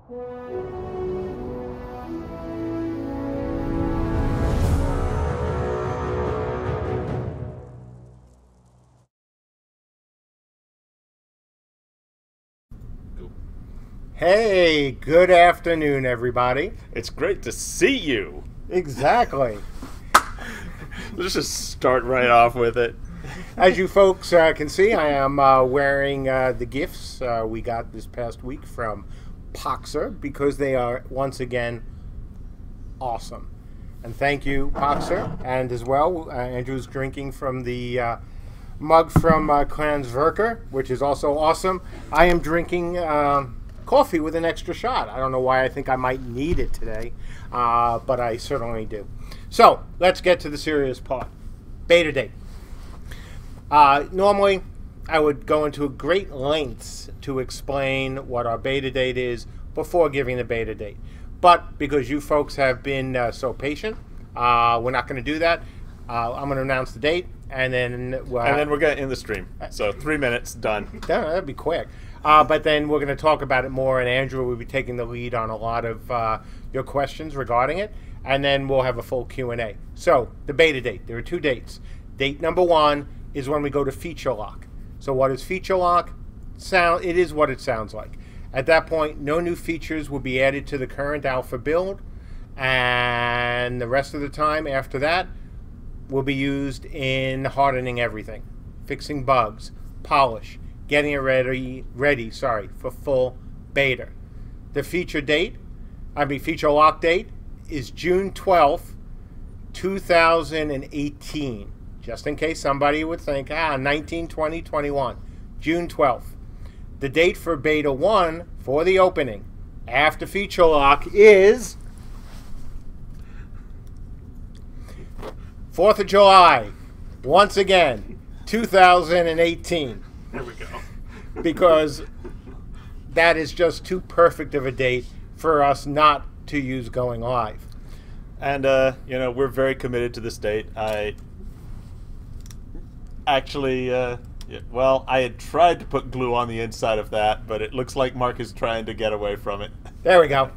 Hey, good afternoon, everybody. It's great to see you. Exactly. Let's just start right off with it. As you folks can see, I am wearing the gifts we got this past week from Poxer because they are, once again, awesome. And thank you, Poxer. And as well, Andrew's drinking from the mug from Clans Verker, which is also awesome. I am drinking coffee with an extra shot. I don't know why I think I might need it today, but I certainly do. So, let's get to the serious part. Beta date. Normally, I would go into great lengths to explain what our beta date is before giving the beta date. But because you folks have been so patient, we're not going to do that. I'm going to announce the date, and then we're going to end the stream. So 3 minutes, done. That'd be quick. But then we're going to talk about it more, and Andrew will be taking the lead on a lot of your questions regarding it, and then we'll have a full Q&A. So, the beta date. There are 2 dates. Date number 1 is when we go to feature lock. So what is feature lock? It is what it sounds like. At that point, no new features will be added to the current alpha build, and the rest of the time after that will be used in hardening everything, fixing bugs, polish, getting it ready for full beta. The feature lock date is June 12th, 2018. Just in case somebody would think, 19, 20, 21. June 12th. The date for beta 1 for the opening after feature lock is 4th of July. Once again, 2018. There we go. Because that is just too perfect of a date for us not to use going live. And, we're very committed to this date. I had tried to put glue on the inside of that, but it looks like Mark is trying to get away from it. There we go.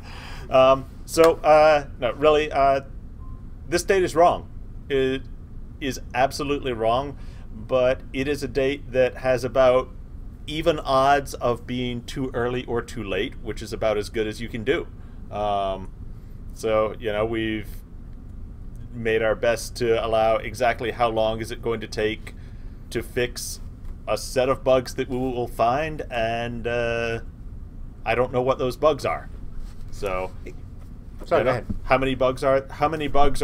No, really, this date is wrong. It is absolutely wrong, but it is a date that has about even odds of being too early or too late, which is about as good as you can do. We've made our best to allow exactly how long is it going to take to fix a set of bugs that we will find, and I don't know what those bugs are. So, sorry, go ahead. How many bugs are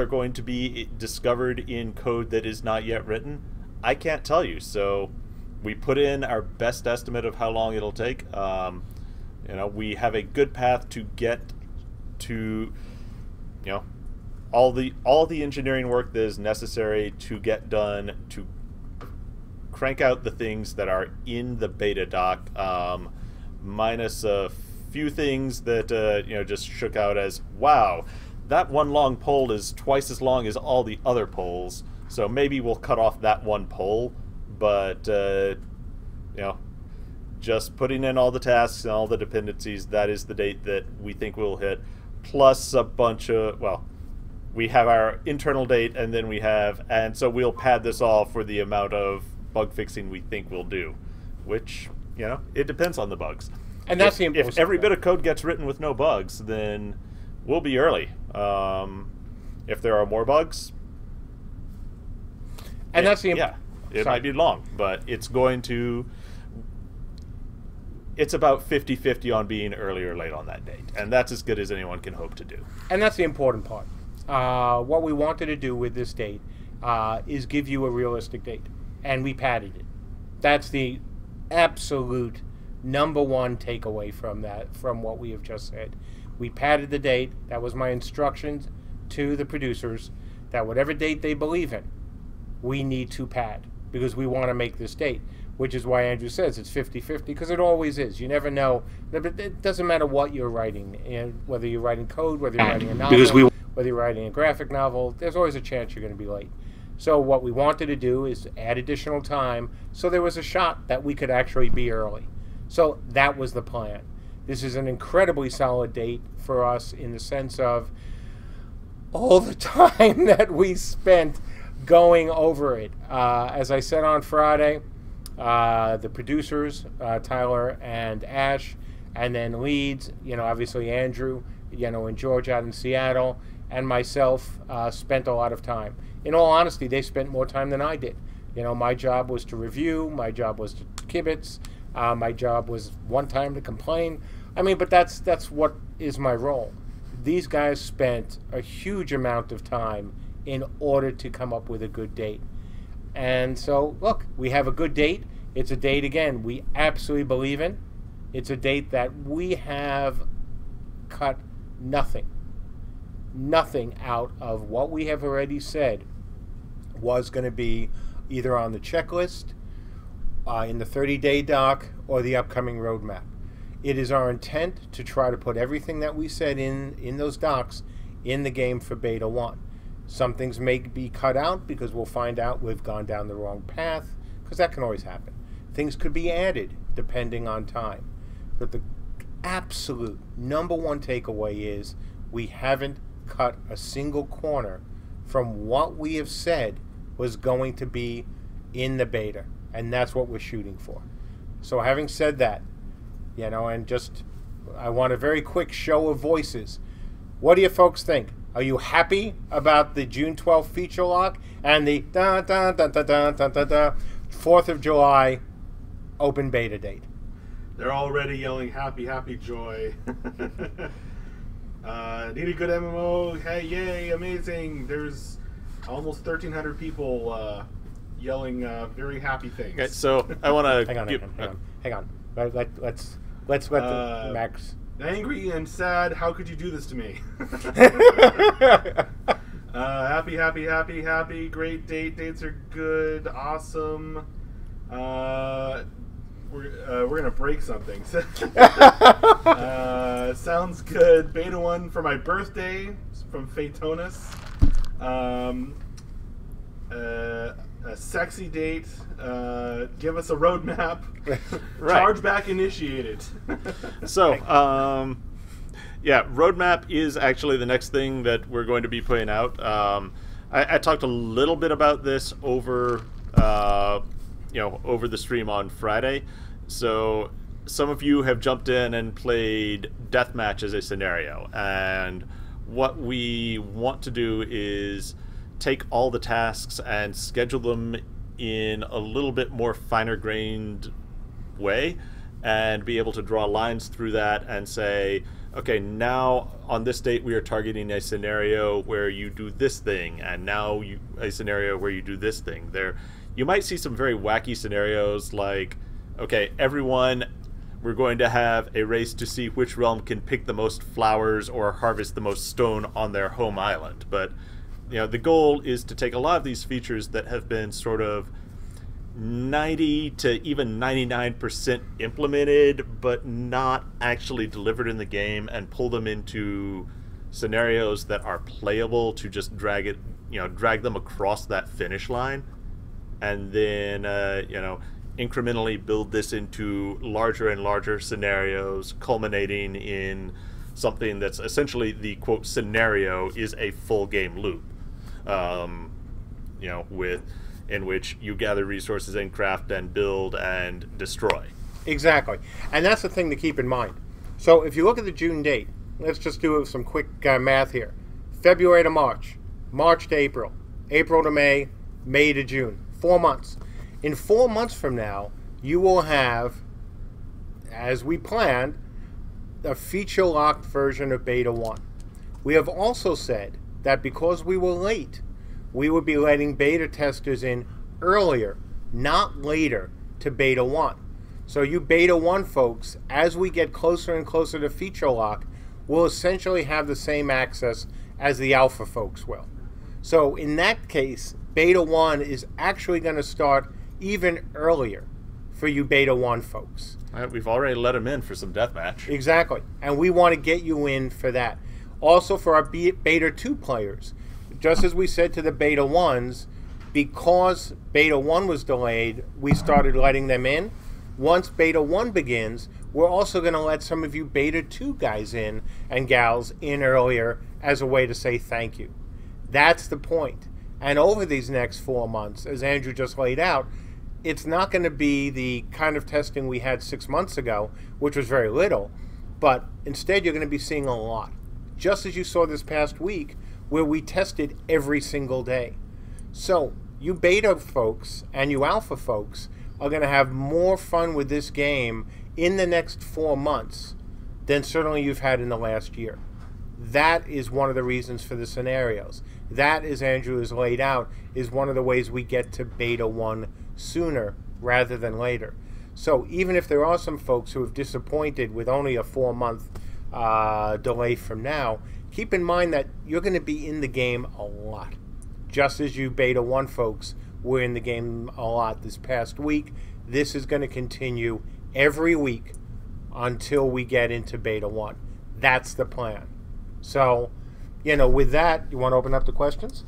going to be discovered in code that is not yet written? I can't tell you. So, we put in our best estimate of how long it'll take. We have a good path to get to, all the engineering work that is necessary to get done to crank out the things that are in the beta doc, minus a few things that just shook out as, wow, that one long pole is twice as long as all the other poles, so maybe we'll cut off that one pole. But just putting in all the tasks and all the dependencies, that is the date that we think we'll hit, plus a bunch of, we have our internal date, and then and so we'll pad this all for the amount of bug fixing we think we'll do, which, it depends on the bugs. And that's if every bit of code gets written with no bugs, then we'll be early. If there are more bugs, and that's the it might be long, but it's about 50-50 on being early or late on that date, and that's as good as anyone can hope to do. And that's the important part. What we wanted to do with this date is give you a realistic date, and we padded it. That's the absolute #1 takeaway from what we have just said. We padded the date. That was my instructions to the producers, that whatever date they believe in, we need to pad, because we want to make this date, which is why Andrew says it's 50-50, because it always is. You never know. It doesn't matter what you're writing, and whether you're writing code, whether you're writing a novel, whether you're writing a graphic novel, there's always a chance you're going to be late. So what we wanted to do is add additional time so there was a shot that we could actually be early. So that was the plan. This is an incredibly solid date for us in the sense of all the time that we spent going over it. As I said on Friday, the producers, Tyler and Ash, and then leads, obviously Andrew, and George out in Seattle, and myself spent a lot of time. In all honesty, they spent more time than I did. My job was to review, my job was to kibitz, my job was one time to complain. But that's what is my role. These guys spent a huge amount of time in order to come up with a good date. And so, look, we have a good date. It's a date, again, we absolutely believe in. It's a date that we have cut nothing out of what we have already said was going to be either on the checklist, in the 30-day doc, or the upcoming roadmap. It is our intent to try to put everything that we said in those docs in the game for Beta 1. Some things may be cut out because we'll find out we've gone down the wrong path, because that can always happen. Things could be added depending on time. But the absolute #1 takeaway is we haven't cut a single corner from what we have said was going to be in the beta. And that's what we're shooting for. So having said that, and just, I want a very quick show of voices. What do you folks think? Are you happy about the June 12th feature lock and the 4th of July open beta date? They're already yelling happy, happy joy. Need a good MMO. Hey, yay, amazing. There's almost 1,300 people yelling very happy things. Okay, so I want to hang on. Let's let the Max. Angry and sad. How could you do this to me? Happy, happy, happy, happy. Great date. Dates are good. Awesome. We're gonna break something. Sounds good. Beta 1 for my birthday from Phaetonus. A sexy date. Give us a roadmap. Right. Chargeback initiated. So, yeah, roadmap is actually the next thing that we're going to be putting out. I talked a little bit about this over, over the stream on Friday. So some of you have jumped in and played deathmatch as a scenario, and what we want to do is take all the tasks and schedule them in a little bit more finer grained way and be able to draw lines through that and say, okay, now on this date we are targeting a scenario where you do this thing, and now a scenario where you do this thing. You might see some very wacky scenarios like, okay, everyone, we're going to have a race to see which realm can pick the most flowers or harvest the most stone on their home island. But the goal is to take a lot of these features that have been sort of 90 to even 99% implemented but not actually delivered in the game, and pull them into scenarios that are playable to just drag them across that finish line, and then incrementally build this into larger and larger scenarios, culminating in something that's essentially the quote scenario is a full game loop, in which you gather resources and craft and build and destroy. Exactly. And that's the thing to keep in mind. So if you look at the June date, let's just do some quick math here. February to March, March to April, April to May, May to June. 4 months. In 4 months from now, you will have, as we planned, a feature-locked version of Beta 1. We have also said that because we were late, we would be letting beta testers in earlier, not later, to Beta 1. So you Beta 1 folks, as we get closer and closer to feature lock, will essentially have the same access as the Alpha folks will. So in that case, Beta 1 is actually going to start even earlier for you Beta 1 folks. All right, we've already let them in for some deathmatch. Exactly. And we want to get you in for that. Also for our Beta 2 players, just as we said to the Beta 1s, because Beta 1 was delayed, we started letting them in. Once Beta 1 begins, we're also going to let some of you Beta 2 guys in and gals in earlier as a way to say thank you. That's the point. And over these next 4 months, as Andrew just laid out, it's not going to be the kind of testing we had 6 months ago, which was very little, but instead you're going to be seeing a lot. Just as you saw this past week, where we tested every single day. So, you beta folks and you alpha folks are going to have more fun with this game in the next 4 months than certainly you've had in the last year. That is one of the reasons for the scenarios. That, as Andrew has laid out, is one of the ways we get to beta 1 sooner rather than later. So even if there are some folks who have disappointed with only a 4-month delay from now, keep in mind that you're going to be in the game a lot. Just as you beta 1 folks were in the game a lot this past week, this is going to continue every week until we get into beta 1. That's the plan. So, with that, you want to open up the questions?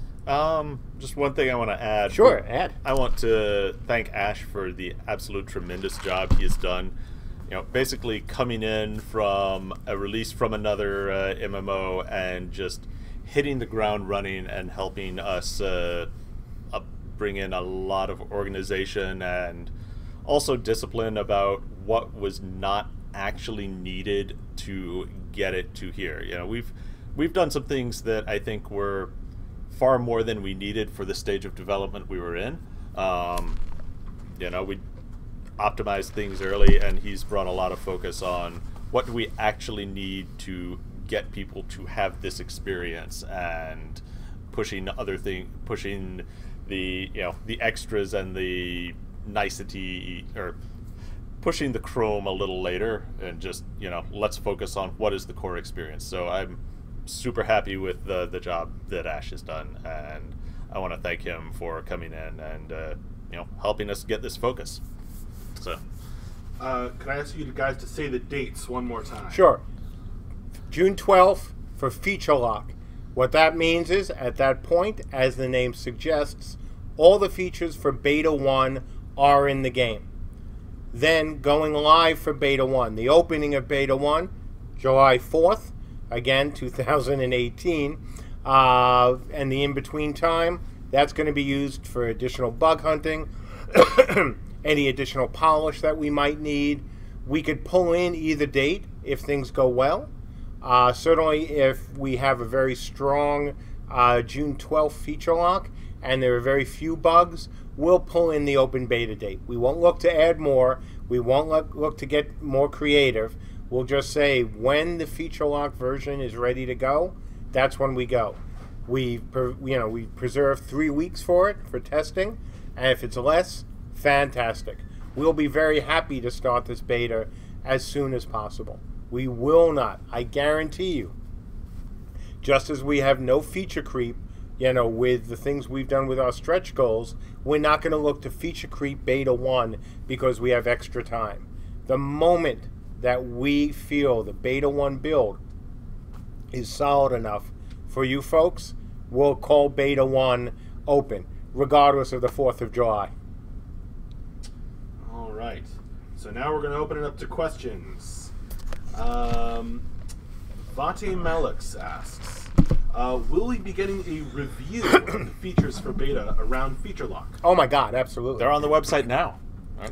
Just one thing I want to add. Sure, add. I want to thank Ash for the absolute tremendous job he has done. Basically coming in from a release from another MMO and just hitting the ground running and helping us bring in a lot of organization and also discipline about what was not actually needed to get it to here. We've done some things that I think were far more than we needed for the stage of development we were in. We optimized things early, and he's brought a lot of focus on what do we actually need to get people to have this experience, and pushing the the extras and the nicety, or pushing the chrome a little later, and just let's focus on what is the core experience. So I'm super happy with the job that Ash has done, and I want to thank him for coming in and helping us get this focus. So can I ask you guys to say the dates one more time? Sure. June 12th for Feature Lock. What that means is, at that point, as the name suggests, all the features for Beta 1 are in the game. Then going live for Beta 1. The opening of Beta 1, July 4th, again, 2018. And the in-between time, that's going to be used for additional bug hunting, any additional polish that we might need. We could pull in either date if things go well. Certainly if we have a very strong June 12th feature lock and there are very few bugs, we'll pull in the open beta date. We won't look to add more. We won't look to get more creative. We'll just say when the feature lock version is ready to go, that's when we go. We preserve 3 weeks for it for testing, and if it's less, fantastic. We'll be very happy to start this beta as soon as possible. We will not, I guarantee you, just as we have no feature creep, with the things we've done with our stretch goals, we're not going to look to feature creep Beta 1 because we have extra time. The moment that we feel the Beta 1 build is solid enough for you folks, we'll call Beta 1 open, regardless of the 4th of July. All right. So now we're going to open it up to questions. Vate Malix asks, will we be getting a review of the features for beta around feature lock? Oh my God, absolutely. They're on the website now.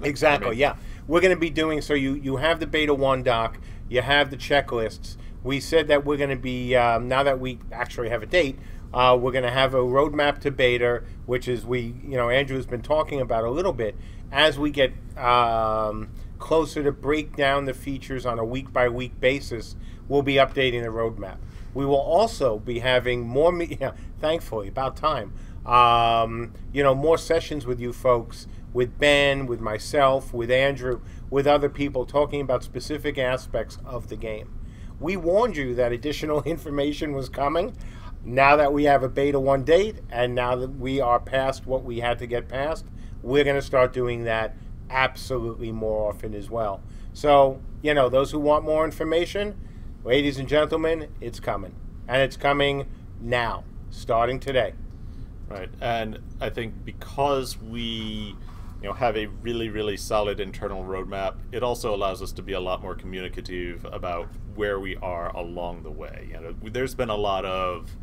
Exactly, yeah. We're going to be doing, so you have the Beta 1 doc, you have the checklists. We said that we're going to be, now that we actually have a date, we're going to have a roadmap to beta, which is Andrew's been talking about a little bit. As we get closer to break down the features on a week-by-week basis, we'll be updating the roadmap. We will also be having more, thankfully, about time, more sessions with you folks, with Ben, with myself, with Andrew, with other people, talking about specific aspects of the game. We warned you that additional information was coming. Now that we have a Beta 1 date, and now that we are past what we had to get past, we're going to start doing that absolutely more often as well. So, those who want more information, ladies and gentlemen, it's coming. And it's coming now, starting today. Right, and I think because have a really, really solid internal roadmap. It also allows us to be a lot more communicative about where we are along the way. There's been a lot of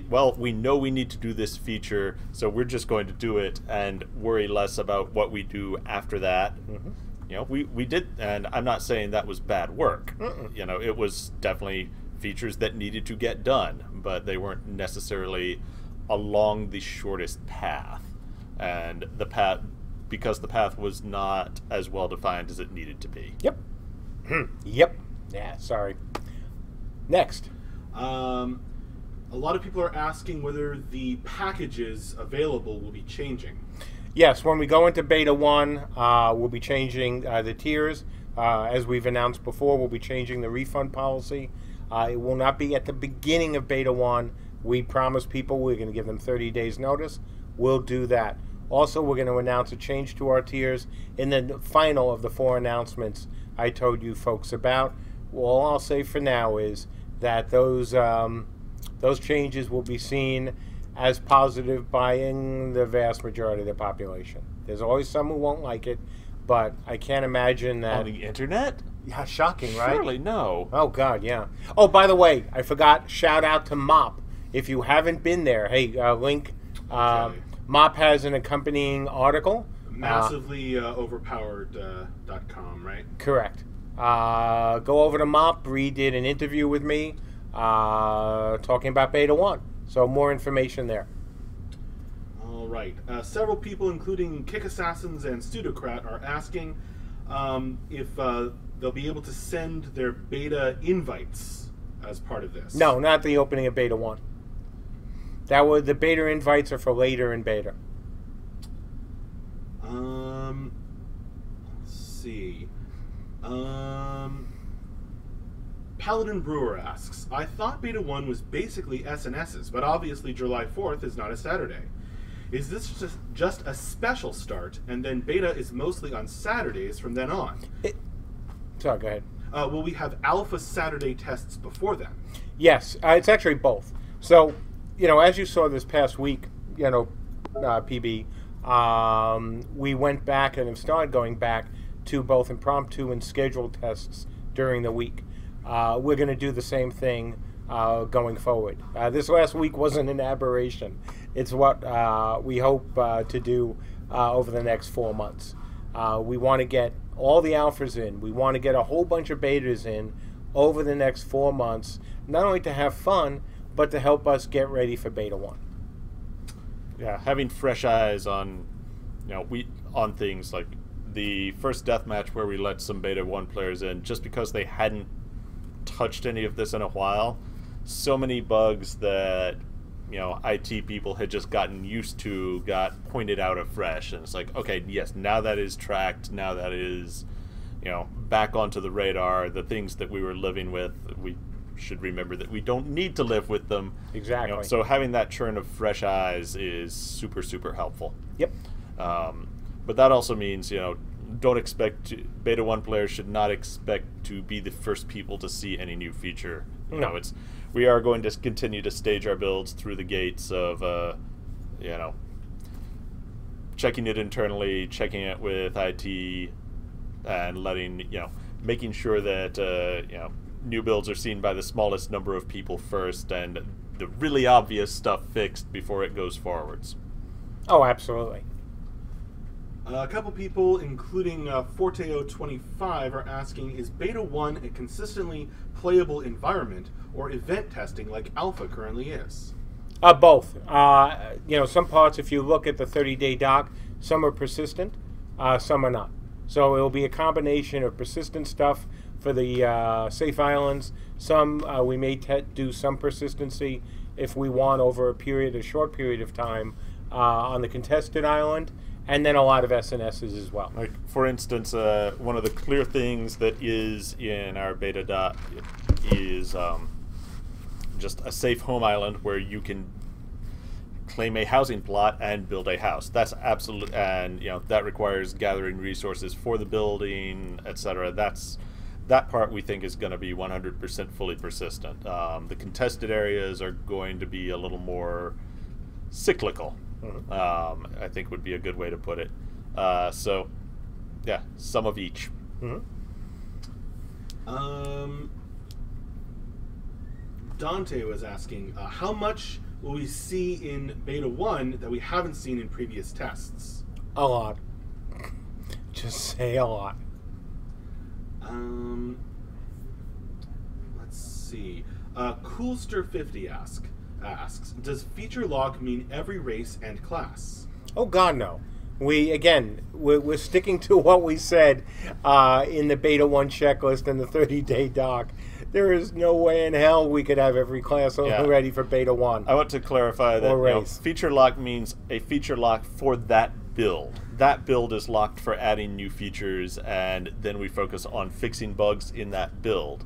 well, we know we need to do this feature, so we're just going to do it and worry less about what we do after that. We did, and I'm not saying that was bad work. It was definitely features that needed to get done, but they weren't necessarily along the shortest path. And because the path was not as well defined as it needed to be. Yep. Yep. Yeah, sorry. Next. A lot of people are asking whether the packages available will be changing. Yes, when we go into Beta 1, we'll be changing the tiers. As we've announced before, we'll be changing the refund policy. It will not be at the beginning of Beta 1. We promise people we're going to give them 30 days notice. We'll do that. Also, we're going to announce a change to our tiers in the final of the 4 announcements I told you folks about. All I'll say for now is that those changes will be seen as positive by the vast majority of the population. There's always some who won't like it, but I can't imagine that... On the internet? Yeah, shocking, right? Surely no. Oh, God, yeah. Oh, by the way, I forgot, shout out to Mop. If you haven't been there, hey, link. Okay. Mop has an accompanying article. Massively overpowered.com, right? Correct. Go over to Mop. Reed did an interview with me talking about Beta 1. So more information there. All right. Several people, including Kick Assassins and Pseudocrat, are asking if they'll be able to send their beta invites as part of this. No, not the opening of Beta 1. The beta invites are for later in beta. Let's see. Paladin Brewer asks, I thought Beta 1 was basically SNSs, but obviously July 4th is not a Saturday. Is this just a special start, and then Beta is mostly on Saturdays from then on? Sorry, go ahead. Will we have Alpha Saturday tests before then? Yes, it's actually both. So, as you saw this past week, PB, we went back and have started going back to both impromptu and scheduled tests during the week. We're going to do the same thing going forward. This last week wasn't an aberration. It's what we hope to do over the next 4 months. We want to get all the alphas in. We want to get a whole bunch of betas in over the next 4 months, not only to have fun, but to help us get ready for Beta 1. Yeah, having fresh eyes on, on things like the first deathmatch where we let some Beta 1 players in just because they hadn't touched any of this in a while. So many bugs that IT people had just gotten used to got pointed out afresh, and it's like, okay, yes, now that is tracked, now that is back onto the radar. The things that we were living with, we should remember that we don't need to live with them. Exactly. So having that churn of fresh eyes is super, super helpful. Yep. But that also means don't expect Beta 1 players should not expect to be the first people to see any new feature. We are going to continue to stage our builds through the gates of checking it internally, checking it with IT, and making sure that new builds are seen by the smallest number of people first, and the really obvious stuff fixed before it goes forwards. Oh, absolutely. A couple people, including Forteo25, are asking, is Beta 1 a consistently playable environment or event testing like Alpha currently is? Both. Some parts, if you look at the 30-day doc, some are persistent, some are not. So it will be a combination of persistent stuff for the safe islands. Some we may do some persistency if we want over a short period of time on the contested island. And then a lot of SNSs as well. Like, for instance, one of the clear things that is in our beta dot is just a safe home island where you can claim a housing plot and build a house. That's absolute, and that requires gathering resources for the building, etc. That part we think is going to be 100% fully persistent. The contested areas are going to be a little more cyclical. I think would be a good way to put it. So, yeah, some of each. Dante was asking, how much will we see in Beta 1 that we haven't seen in previous tests? A lot. Just say a lot. Let's see. Coolster50 asks, does feature lock mean every race and class? Oh God, no. We're sticking to what we said in the Beta 1 checklist and the 30-day doc. There is no way in hell we could have every class ready for Beta 1. I want to clarify that feature lock means a feature lock for that build. That build is locked for adding new features, and then we focus on fixing bugs in that build.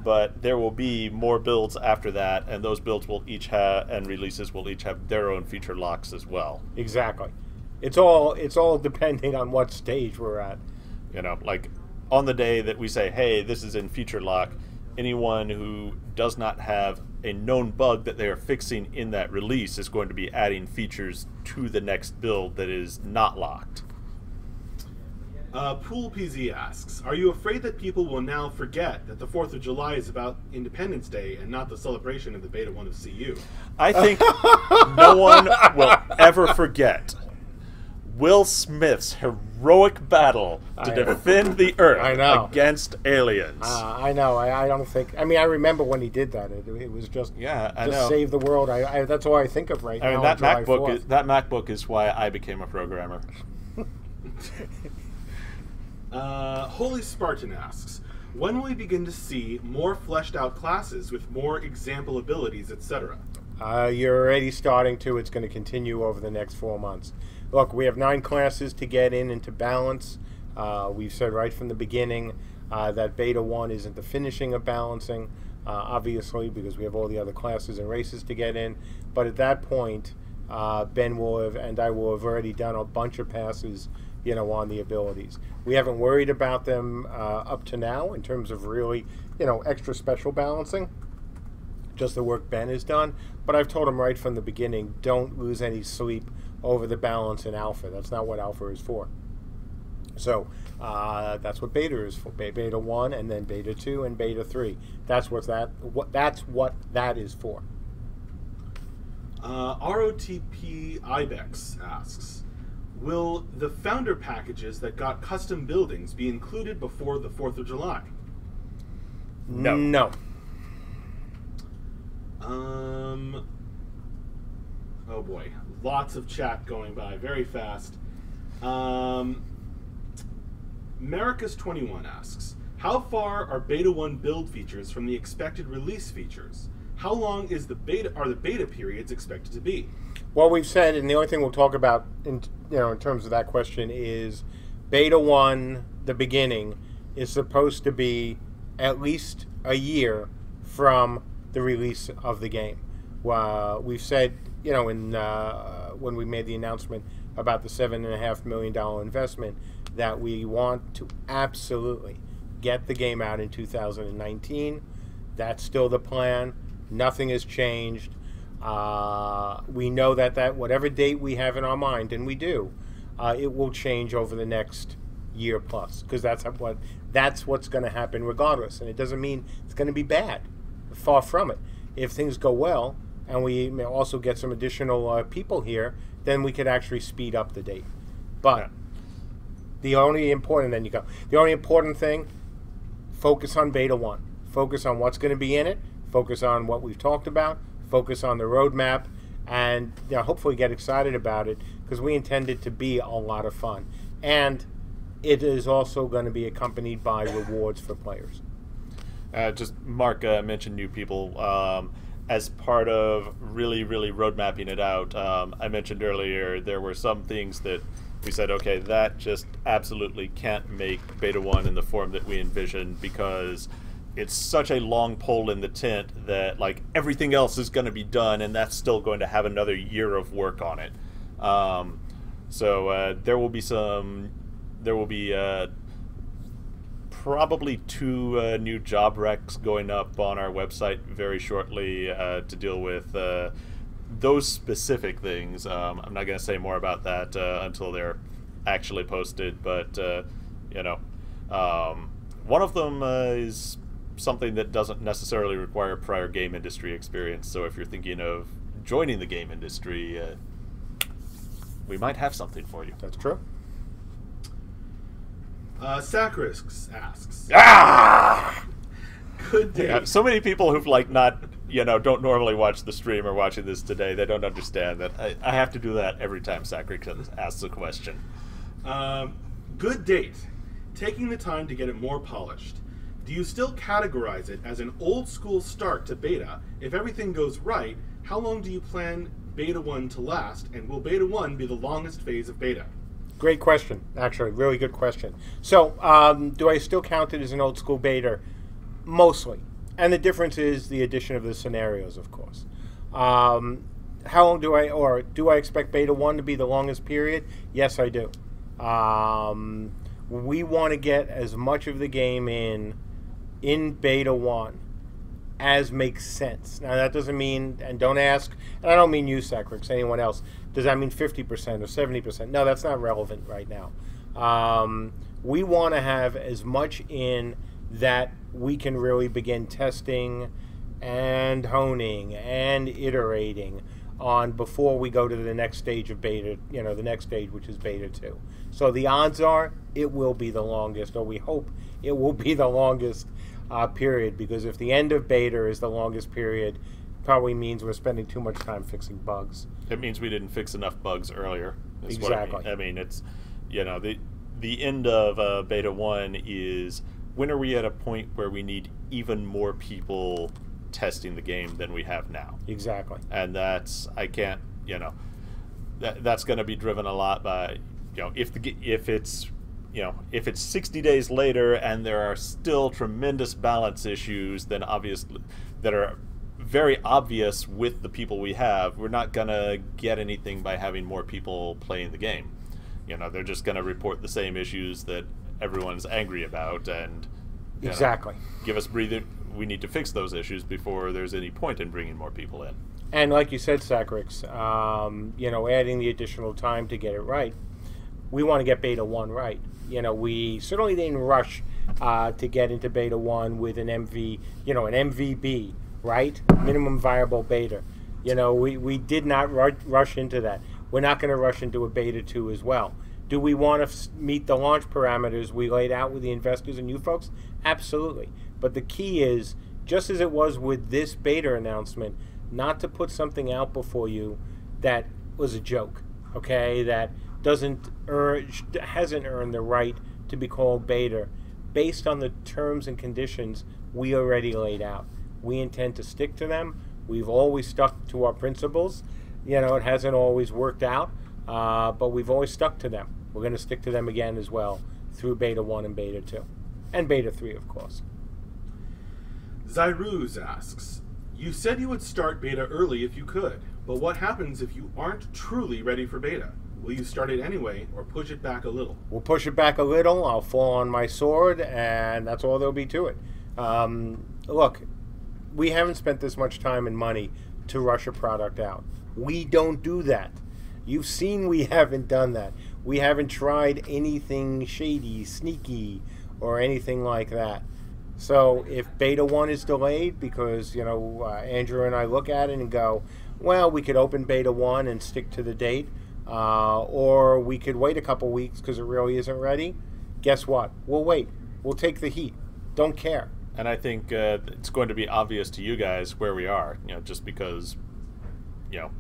But there will be more builds after that, and those builds will each have, and releases will each have their own feature locks as well. Exactly. It's all depending on what stage we're at. You know, like on the day that we say, hey, this is in feature lock, anyone who does not have a known bug that they are fixing in that release is going to be adding features to the next build that is not locked. Pool PZ asks, are you afraid that people will now forget that the 4th of July is about Independence Day and not the celebration of the Beta 1 of CU? I think no one will ever forget Will Smith's heroic battle to defend the Earth against aliens. I know. I don't think... I mean, I remember when he did that. It was just... Yeah, I know. Save the world. That's all I think of right now. I mean, that MacBook is why I became a programmer. Holy Spartan asks, when will we begin to see more fleshed out classes with more example abilities, etc.? You're already starting to. It's going to continue over the next 4 months. Look, we have 9 classes to get into balance. We've said right from the beginning that Beta 1 isn't the finishing of balancing, obviously, because we have all the other classes and races to get in. But at that point, Ben will have, and I will have already done a bunch of passes, on the abilities. We haven't worried about them up to now in terms of really, extra special balancing, just the work Ben has done. But I've told him right from the beginning, don't lose any sleep over the balance in Alpha. That's not what Alpha is for. So that's what Beta is for. Beta 1 and then Beta 2 and Beta 3. That's what that is for. ROTP Ibex asks, will the founder packages that got custom buildings be included before the 4th of July? No. Oh boy, lots of chat going by very fast. Maricus21 asks, how far are Beta 1 build features from the expected release features? How long are the beta periods expected to be? Well, we've said, and the only thing we'll talk about in terms of that question is Beta 1, the beginning, is supposed to be at least a year from the release of the game. We've said, when we made the announcement about the $7.5 million investment, that we want to absolutely get the game out in 2019. That's still the plan. Nothing has changed. We know that whatever date we have in our mind, and we do, it will change over the next year plus, because that's what's going to happen regardless. And it doesn't mean it's going to be bad. Far from it. If things go well, and we may also get some additional people here, then we could actually speed up the date. But the only important thing, focus on Beta 1. Focus on what's going to be in it. Focus on what we've talked about. Focus on the roadmap, and hopefully get excited about it, because we intend it to be a lot of fun. And it is also going to be accompanied by rewards for players. Just Mark mentioned new people. As part of really road mapping it out, I mentioned earlier there were some things that we said, okay, that just absolutely can't make Beta 1 in the form that we envisioned, because it's such a long pole in the tent that everything else is going to be done, and that's still going to have another year of work on it. So there will be probably 2 new job recs going up on our website very shortly to deal with those specific things, I'm not going to say more about that until they're actually posted, but one of them is something that doesn't necessarily require prior game industry experience. So if you're thinking of joining the game industry, we might have something for you. That's true. Sacrisks asks, Ah! good day. Yeah, so many people who've don't normally watch the stream are watching this today. They don't understand that I have to do that every time Sacrix asks a question. Good date. Taking the time to get it more polished. Do you still categorize it as an old school start to beta? If everything goes right, how long do you plan beta 1 to last? And will beta 1 be the longest phase of beta? Great question, actually. Really good question. So, do I still count it as an old school beta? Mostly. And the difference is the addition of the scenarios, of course. How long do I expect beta 1 to be the longest period? Yes, I do. We want to get as much of the game in beta 1 as makes sense. Now, that doesn't mean, and don't ask, and I don't mean you, Sacrix, anyone else, does that mean 50% or 70%? No, that's not relevant right now. We want to have as much in that we can really begin testing and honing and iterating on before we go to the next stage of beta, the next stage, which is beta 2. So the odds are it will be the longest, or we hope it will be the longest period, because if the end of beta is the longest period, probably means we're spending too much time fixing bugs. It means we didn't fix enough bugs earlier. Is Exactly. What I mean, it's, the end of beta 1 is, when are we at a point where we need even more people testing the game than we have now? Exactly. And that's, I can't, that's going to be driven a lot by, if it's 60 days later and there are still tremendous balance issues, then obviously that are very obvious with the people we have, we're not going to get anything by having more people playing the game. They're just going to report the same issues that everyone's angry about, and exactly give us breather. We need to fix those issues before there's any point in bringing more people in. And like you said, Sacrix, adding the additional time to get it right. We want to get beta 1 right. We certainly didn't rush to get into beta 1 with an an MVB, right? Minimum viable beta. We did not rush into that. We're not going to rush into a beta 2 as well. Do we want to meet the launch parameters we laid out with the investors and you folks? Absolutely. But the key is, just as it was with this beta announcement, not to put something out before you that was a joke, okay? That hasn't earned the right to be called beta based on the terms and conditions we already laid out. We intend to stick to them. We've always stuck to our principles. It hasn't always worked out, but we've always stuck to them. We're going to stick to them again as well through beta 1 and beta 2. And beta 3, of course. Zyruz asks, you said you would start beta early if you could, but what happens if you aren't truly ready for beta? Will you start it anyway, or push it back a little? We'll push it back a little. I'll fall on my sword, and that's all there'll be to it. Look, we haven't spent this much time and money to rush a product out. We don't do that. You've seen we haven't done that. We haven't tried anything shady, sneaky, or anything like that. So if beta 1 is delayed because, Andrew and I look at it and go, well, we could open beta 1 and stick to the date, or we could wait a couple weeks because it really isn't ready. Guess what? We'll wait. We'll take the heat. Don't care. And I think it's going to be obvious to you guys where we are, just because,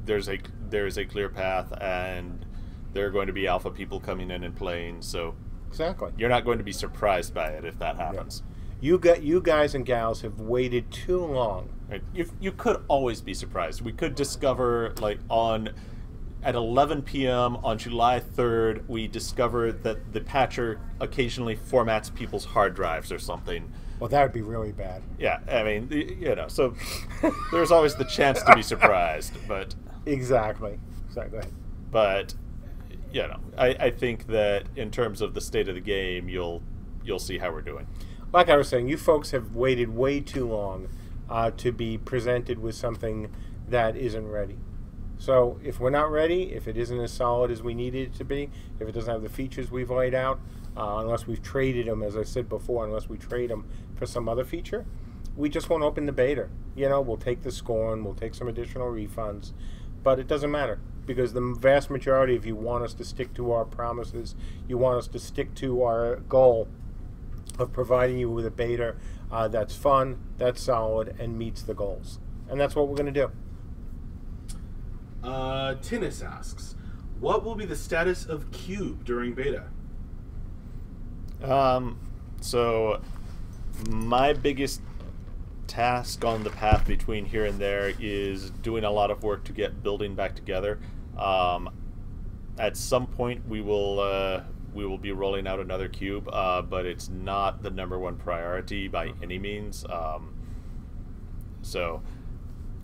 there's a clear path, and there are going to be alpha people coming in and playing. So exactly, you're not going to be surprised by it if that happens. Yeah. You guys and gals have waited too long. Right. You could always be surprised. We could discover, at 11 p.m. on July 3rd, we discovered that the patcher occasionally formats people's hard drives or something. Well, that would be really bad. Yeah, I mean, so there's always the chance to be surprised, but... Exactly. Sorry, go ahead. But, I think that in terms of the state of the game, you'll see how we're doing. Like I was saying, you folks have waited way too long to be presented with something that isn't ready. So if we're not ready, if it isn't as solid as we needed it to be, if it doesn't have the features we've laid out, unless we've traded them, as I said before, unless we trade them for some other feature, we just won't open the beta. We'll take the score and we'll take some additional refunds, but it doesn't matter because the vast majority of you want us to stick to our promises. You want us to stick to our goal of providing you with a beta that's fun, that's solid, and meets the goals. And that's what we're going to do. Tinnis asks, what will be the status of Cube during beta? So my biggest task on the path between here and there is doing a lot of work to get building back together. At some point we will be rolling out another cube, but it's not the #1 priority by any means. So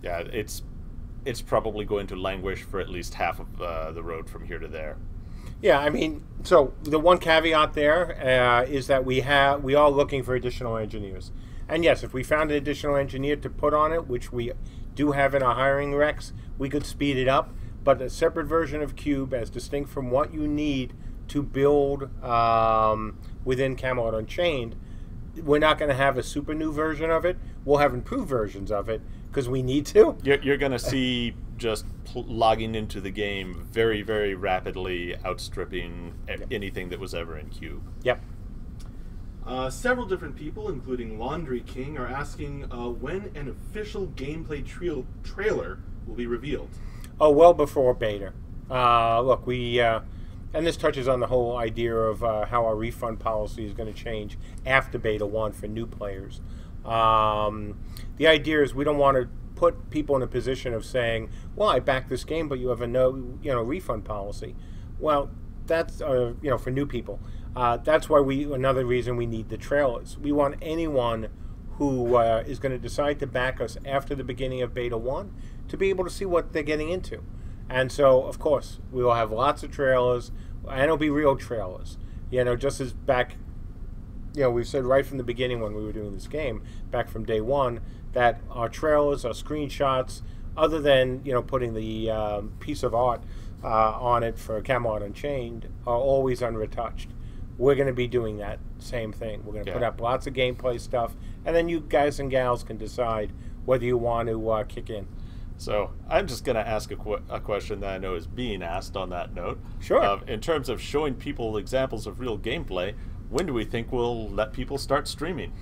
yeah, it's probably going to languish for at least half of the road from here to there. Yeah, I mean, so the one caveat there is that we are looking for additional engineers. And yes, if we found an additional engineer to put on it, which we do have in our hiring recs, we could speed it up. But a separate version of Cube, as distinct from what you need to build within Camelot Unchained, we're not going to have a super new version of it. We'll have improved versions of it because we need to. You're going to see just logging into the game very, very rapidly outstripping anything that was ever in Cube. Yep. Several different people, including Laundry King, are asking when an official gameplay trailer will be revealed. Oh, well before beta. Look, and this touches on the whole idea of how our refund policy is going to change after beta 1 for new players. The idea is we don't want to put people in a position of saying, well, I backed this game, but you have a no refund policy. Well, that's for new people. That's why another reason we need the trailers. We want anyone who is going to decide to back us after the beginning of beta 1 to be able to see what they're getting into. And so, of course, we will have lots of trailers, and it'll be real trailers. Just as back, we've said right from the beginning when we were doing this game, back from day 1, that our trailers, our screenshots, other than, putting the piece of art on it for Camelot Unchained, are always unretouched. We're going to be doing that same thing. We're going to put up lots of gameplay stuff, and then you guys and gals can decide whether you want to kick in. So I'm just going to ask a question that I know is being asked on that note. Sure. In terms of showing people examples of real gameplay, when do we think we'll let people start streaming?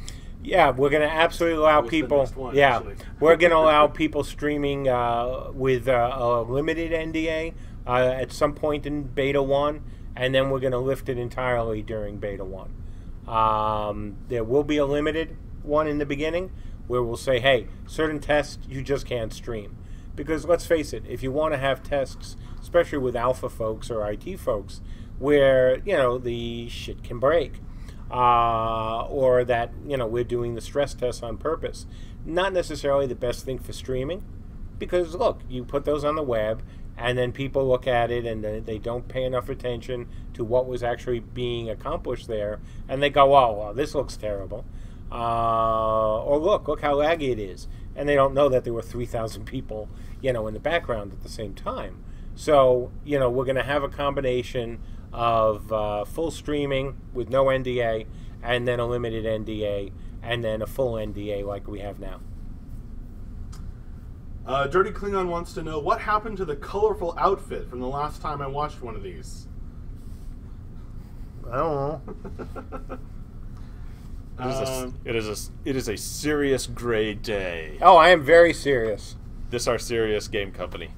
Yeah, we're going to absolutely allow people. We're going to allow people streaming with a limited NDA at some point in beta 1, and then we're going to lift it entirely during beta 1. There will be a limited one in the beginning where we'll say, hey, certain tests you just can't stream. Because let's face it, if you want to have tests, especially with alpha folks or IT folks, where, the shit can break, or that, we're doing the stress tests on purpose, not necessarily the best thing for streaming. Because, look, you put those on the web, and then people look at it, and they don't pay enough attention to what was actually being accomplished there, and they go, oh, well, this looks terrible. Or look how laggy it is. And they don't know that there were 3,000 people, in the background at the same time. So, we're going to have a combination of full streaming with no NDA, and then a limited NDA, and then a full NDA like we have now. Dirty Klingon wants to know, what happened to the colorful outfit from the last time I watched one of these? I don't know. It is a serious gray day. Oh, I am very serious. This our serious game company.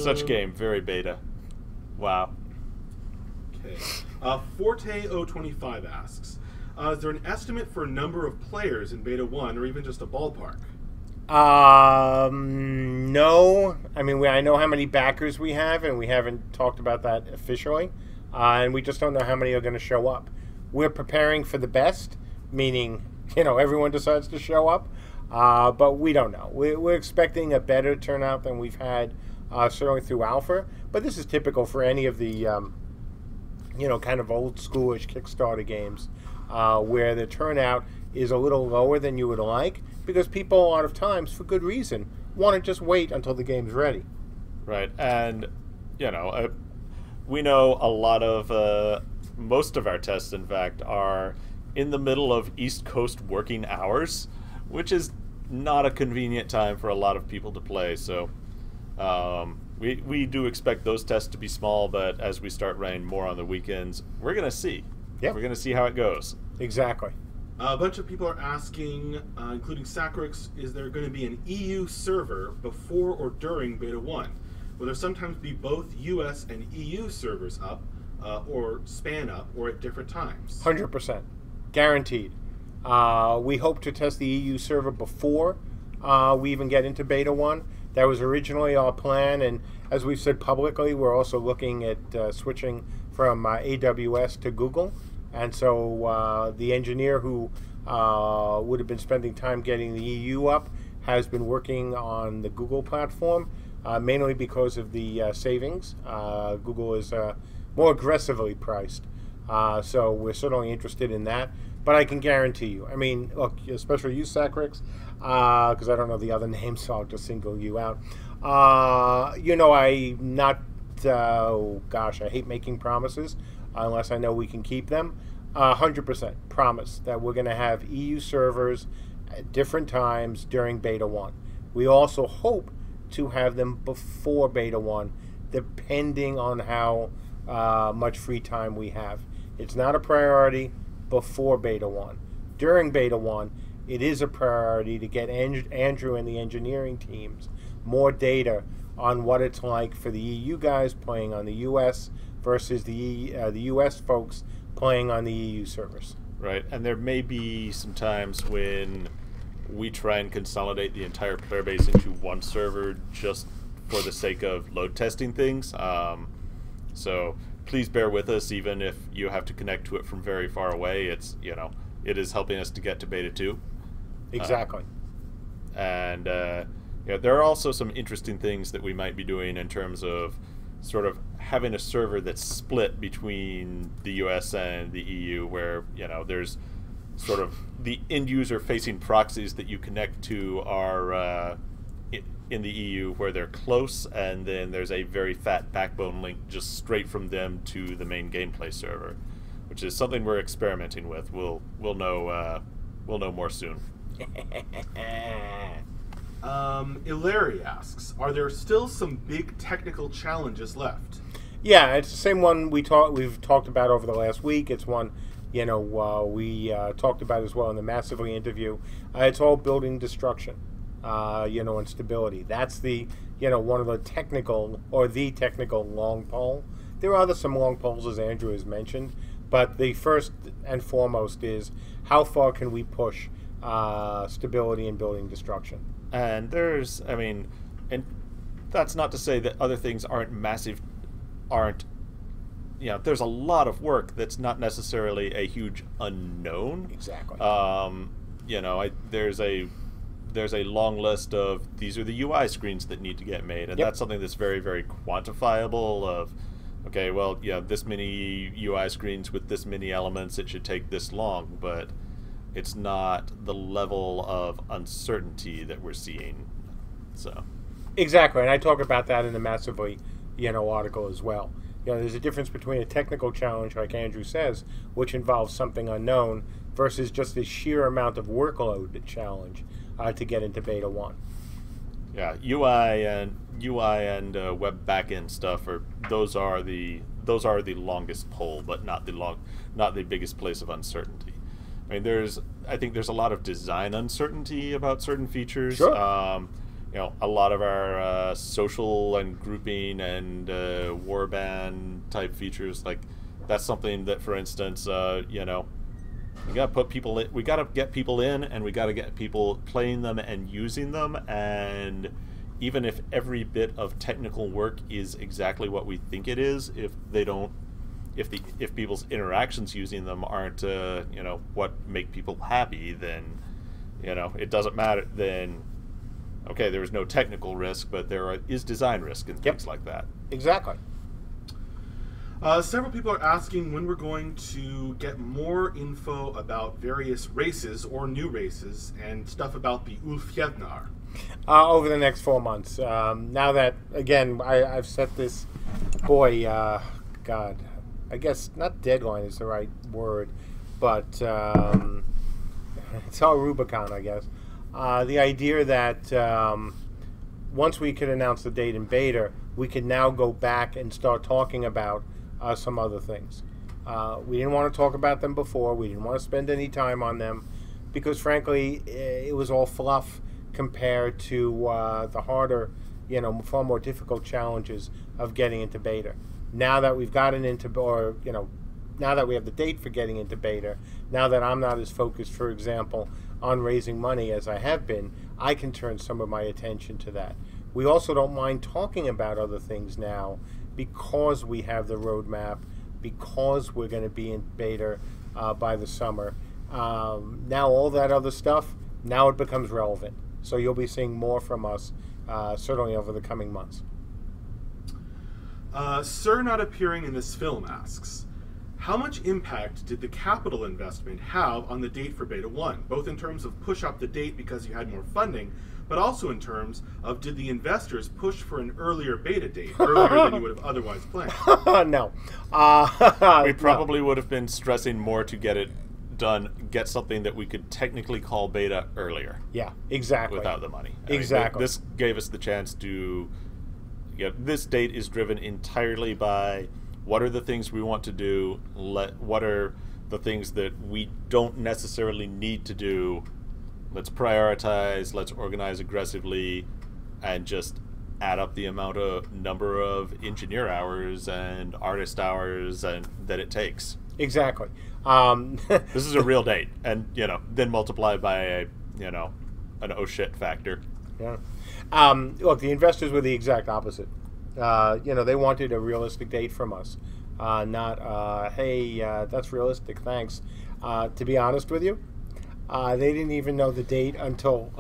Such game, very beta. Wow. Okay. Forte025 asks, is there an estimate for a number of players in beta 1, or even just a ballpark? No. I mean, I know how many backers we have, and we haven't talked about that officially. And we just don't know how many are going to show up. We're preparing for the best, meaning, everyone decides to show up. But we don't know. We're expecting a better turnout than we've had, certainly through Alpha. But this is typical for any of the, kind of old schoolish Kickstarter games, where the turnout is a little lower than you would like, because people a lot of times, for good reason, want to just wait until the game's ready. Right, and we know a lot of most of our tests, in fact, are in the middle of East Coast working hours, which is not a convenient time for a lot of people to play. So we do expect those tests to be small, but as we start running more on the weekends, we're going to see. Yep. We're going to see how it goes. Exactly. A bunch of people are asking, including Sacrix, is there going to be an EU server before or during Beta 1? Will there sometimes be both US and EU servers up, or span up, or at different times? 100%. Guaranteed. We hope to test the EU server before we even get into Beta 1. That was originally our plan, and as we've said publicly, we're also looking at switching from AWS to Google. And so the engineer who would have been spending time getting the EU up has been working on the Google platform, mainly because of the savings. Google is more aggressively priced. So we're certainly interested in that. But I can guarantee you, I mean, look, especially you, Sacrix, because I don't know the other names, so I'll just single you out. I'm not, gosh, I hate making promises unless I know we can keep them. 100% promise that we're going to have EU servers at different times during Beta 1. We also hope to have them before Beta 1, depending on how much free time we have. It's not a priority before Beta 1. During Beta 1, it is a priority to get Andrew and the engineering teams more data on what it's like for the EU guys playing on the US versus the US folks playing on the EU servers. Right, and there may be some times when we try and consolidate the entire player base into one server just for the sake of load testing things. So please bear with us, even if you have to connect to it from very far away. It is helping us to get to Beta 2. Exactly. And there are also some interesting things that we might be doing in terms of sort of having a server that's split between the US and the EU, where there's sort of the end user facing proxies that you connect to are in the EU where they're close, and then there's a very fat backbone link just straight from them to the main gameplay server, which is something we're experimenting with. We'll know more soon. Ilari asks, are there still some big technical challenges left? Yeah, it's the same one we've talked about over the last week. It's one we talked about as well in the Massively interview. It's all building destruction, and stability. That's the one of the technical long pole. There are some long poles, as Andrew has mentioned, but the first and foremost is how far can we push stability and building destruction. And there's that's not to say that other things there's a lot of work that's not necessarily a huge unknown. Exactly. There's a long list of these are the UI screens that need to get made, and that's something that's very, very quantifiable of, okay, well, this many UI screens with this many elements, it should take this long, but it's not the level of uncertainty that we're seeing. So exactly, and I talk about that in the Massively article as well. There's a difference between a technical challenge, like Andrew says, which involves something unknown, versus just the sheer amount of workload challenge to get into Beta 1. Yeah, UI and web backend stuff those are the longest pole, but not the biggest place of uncertainty. I think there's a lot of design uncertainty about certain features. Sure. A lot of our social and grouping and warband type features, like that's something that, for instance, we got to put people in. We got to get people in, and we got to get people playing them and using them. And even if every bit of technical work is exactly what we think it is, if people's interactions using them aren't what make people happy, then it doesn't matter. Then okay, there is no technical risk, but there is design risk and things like that. Exactly. Several people are asking when we're going to get more info about various races or new races and stuff about the Ulfjednar. Over the next 4 months. Now that, again, I've set this, God, I guess not deadline is the right word, but it's all Rubicon, I guess. The idea that once we could announce the date in beta, we could now go back and start talking about some other things. We didn't want to talk about them before. We didn't want to spend any time on them because, frankly, it was all fluff compared to the harder, far more difficult challenges of getting into beta. Now that we've gotten into, now that we have the date for getting into beta, now that I'm not as focused, for example, on raising money as I have been, I can turn some of my attention to that. We also don't mind talking about other things now because we have the roadmap, because we're going to be in beta by the summer. Now all that other stuff, now it becomes relevant. So you'll be seeing more from us, certainly over the coming months. Sir not appearing in this film asks, how much impact did the capital investment have on the date for Beta 1, both in terms of push up the date because you had more funding, but also in terms of did the investors push for an earlier beta date, earlier than you would have otherwise planned? No. We probably would have been stressing more to get it done, get something that we could technically call beta earlier. Yeah, exactly. Without the money. Exactly. This gave us the chance to, this date is driven entirely by what are the things we want to do, what are the things that we don't necessarily need to do. Let's prioritize, let's organize aggressively, and just add up the number of engineer hours and artist hours and that it takes. Exactly. This is a real date, and then multiply by an oh shit factor. Yeah. Look, the investors were the exact opposite. They wanted a realistic date from us, not hey, that's realistic, thanks. To be honest with you, they didn't even know the date until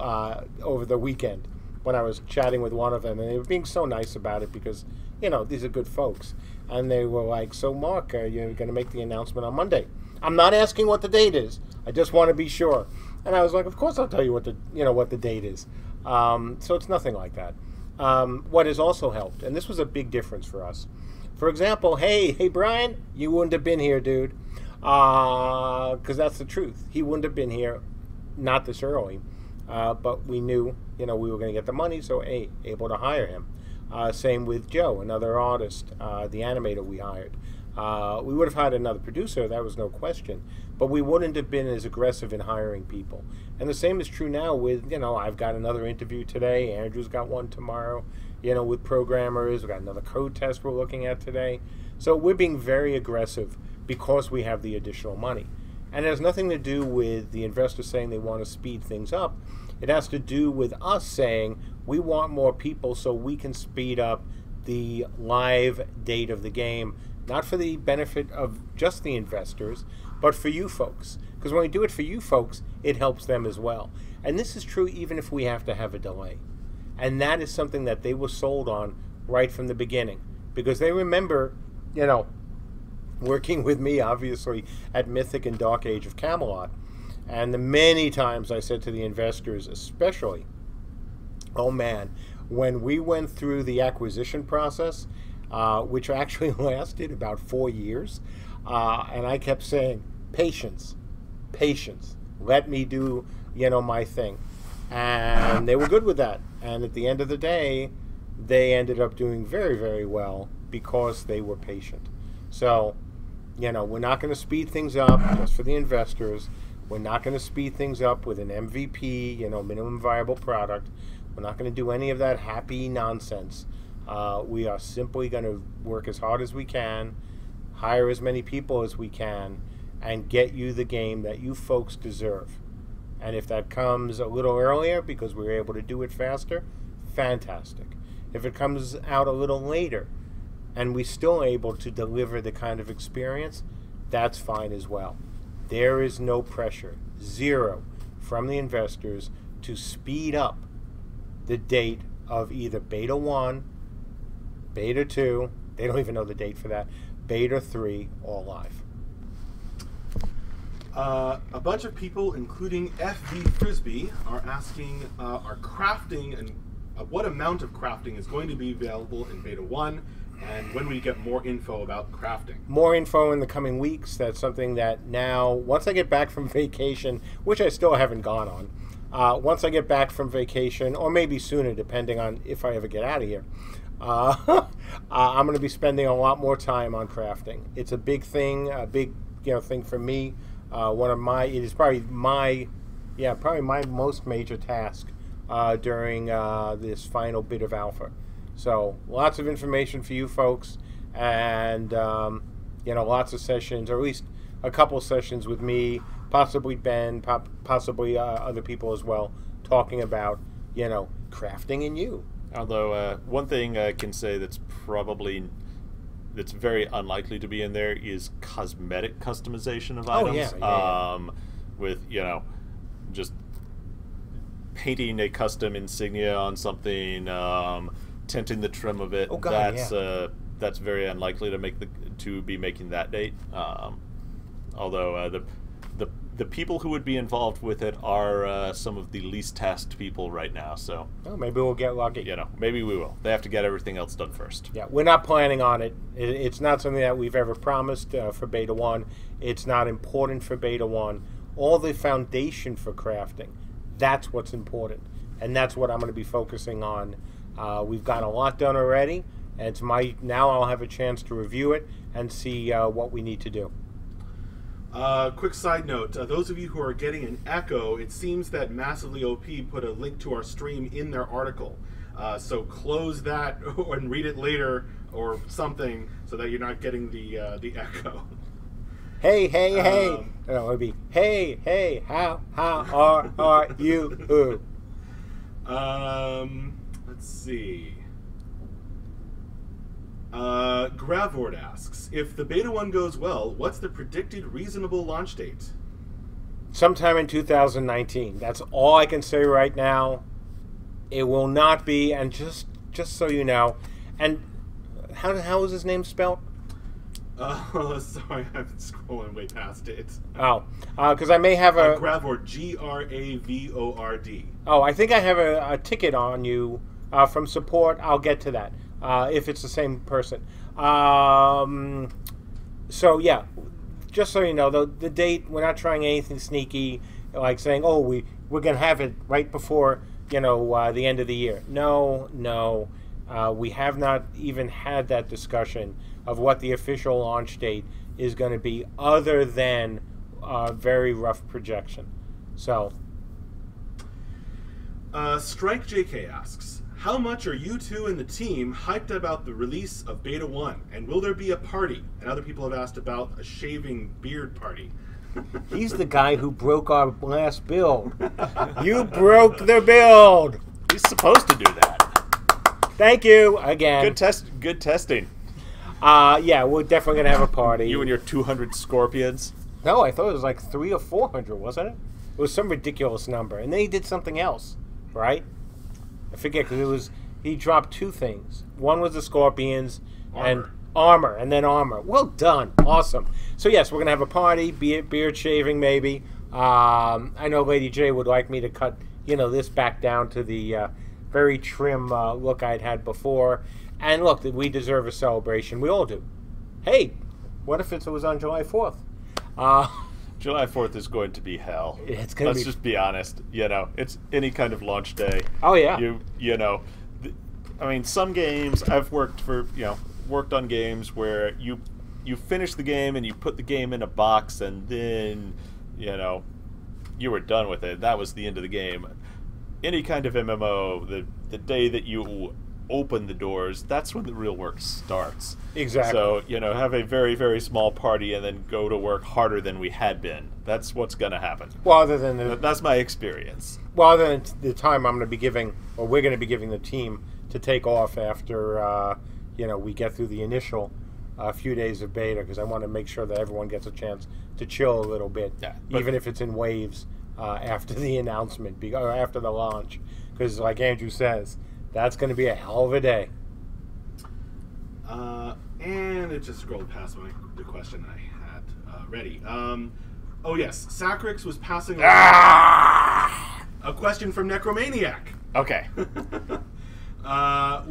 over the weekend when I was chatting with one of them, and they were being so nice about it because these are good folks, and they were like, "So Mark, you're going to make the announcement on Monday." I'm not asking what the date is. I just want to be sure. And I was like, "Of course I'll tell you what the date is." So it's nothing like that. What has also helped, and this was a big difference for us. For example, hey Brian, you wouldn't have been here, dude, because that's the truth. He wouldn't have been here, not this early, but we knew, we were going to get the money, so able to hire him. Same with Joe, another artist, the animator we hired. We would have hired another producer, that was no question, but we wouldn't have been as aggressive in hiring people. And the same is true now with, I've got another interview today, Andrew's got one tomorrow, with programmers, we've got another code test we're looking at today. So we're being very aggressive because we have the additional money. And it has nothing to do with the investors saying they want to speed things up. It has to do with us saying we want more people so we can speed up the live date of the game, not for the benefit of just the investors, but for you folks. Because when we do it for you folks, it helps them as well. And this is true even if we have to have a delay. And that is something that they were sold on right from the beginning. Because they remember, working with me, obviously, at Mythic and Dark Age of Camelot. And the many times I said to the investors, especially, oh man, when we went through the acquisition process, which actually lasted about 4 years, and I kept saying, patience, let me do, my thing. And they were good with that. And at the end of the day, they ended up doing very, very well because they were patient. So, we're not going to speed things up just for the investors. We're not going to speed things up with an MVP, minimum viable product. We're not going to do any of that happy nonsense. We are simply going to work as hard as we can, hire as many people as we can, and get you the game that you folks deserve. And if that comes a little earlier because we're able to do it faster, fantastic. If it comes out a little later and we're still able to deliver the kind of experience, that's fine as well. There is no pressure, zero, from the investors to speed up the date of either Beta 1, Beta 2, they don't even know the date for that, Beta 3 all live. A bunch of people, including FV Frisbee, are asking, are crafting and what amount of crafting is going to be available in Beta 1, and when we get more info about crafting. More info in the coming weeks. That's something that now, once I get back from vacation, which I still haven't gone on, once I get back from vacation, or maybe sooner, depending on if I ever get out of here, I'm going to be spending a lot more time on crafting. It's a big thing, thing for me. It is probably my most major task during this final bit of alpha. So lots of information for you folks, and lots of sessions, or at least a couple sessions with me, possibly Ben, possibly other people as well, talking about crafting and you. Although one thing I can say that's very unlikely to be in there is cosmetic customization of items. With just painting a custom insignia on something, tinting the trim of it. That's very unlikely to be making that date. Although the people who would be involved with it are some of the least tasked people right now. So maybe we'll get lucky. Maybe we will. They have to get everything else done first. Yeah, we're not planning on it. It's not something that we've ever promised for Beta 1. It's not important for Beta 1. All the foundation for crafting, that's what's important. And that's what I'm going to be focusing on. We've got a lot done already, and now I'll have a chance to review it and see what we need to do. Quick side note, those of you who are getting an echo, it seems that Massively OP put a link to our stream in their article. So close that and read it later or something so that you're not getting the echo. Hey, it would be, hey, how are you? Let's see. Gravord asks, if the Beta 1 goes well, what's the predicted reasonable launch date? Sometime in 2019. That's all I can say right now. It will not be, and just so you know, and how is his name spelled? Sorry, I've been scrolling way past it. Oh, because I may have a... Gravord, Gravord. Oh, I think I have a ticket on you from support. I'll get to that. If it's the same person. So, yeah, just so you know, the date, we're not trying anything sneaky, like saying, oh, we're going to have it right before, the end of the year. No. We have not even had that discussion of what the official launch date is going to be, other than a very rough projection. So. Strike JK asks, how much are you two and the team hyped about the release of Beta 1? And will there be a party? And other people have asked about a shaving beard party. He's the guy who broke our last build. You broke the build. He's supposed to do that. Thank you again. Good testing. Yeah, we're definitely going to have a party. You and your 200 scorpions. No, I thought it was like 300 or 400, wasn't it? It was some ridiculous number. And then he did something else, right? I forget, because he dropped two things. One was the scorpions and armor, and then armor. Well done. Awesome. So, yes, we're going to have a party, beard shaving maybe. I know Lady J would like me to cut, this back down to the very trim look I'd had before. And look, we deserve a celebration. We all do. Hey, what if it was on July 4th? July 4th is going to be hell. It's going to be... Let's just be honest. It's any kind of launch day. Oh, yeah. Some games I've worked on games where you finish the game and you put the game in a box and then, you were done with it. That was the end of the game. Any kind of MMO, the day that you open the doors, that's when the real work starts. Exactly. So, have a very, very small party and then go to work harder than we had been. That's what's going to happen. Well, other than that's my experience. Well, other than the time I'm going to be giving, or we're going to be giving the team to take off after, we get through the initial few days of beta, because I want to make sure that everyone gets a chance to chill a little bit, even if it's in waves after the announcement, or after the launch. Because, like Andrew says, that's going to be a hell of a day. And it just scrolled past the question I had ready. Oh yes, Sacrix was passing along a question from Necromaniac. Okay.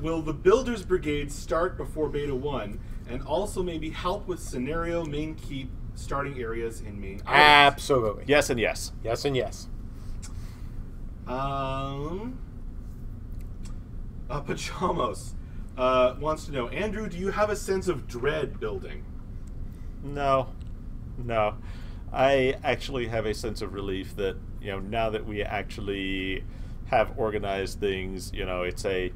Will the Builders Brigade start before Beta 1 and also maybe help with scenario, main keep, starting areas in main islands? Absolutely. Yes and yes. Yes and yes. Pachamos wants to know, Andrew, do you have a sense of dread building? No. I actually have a sense of relief that, now that we actually have organized things, it's a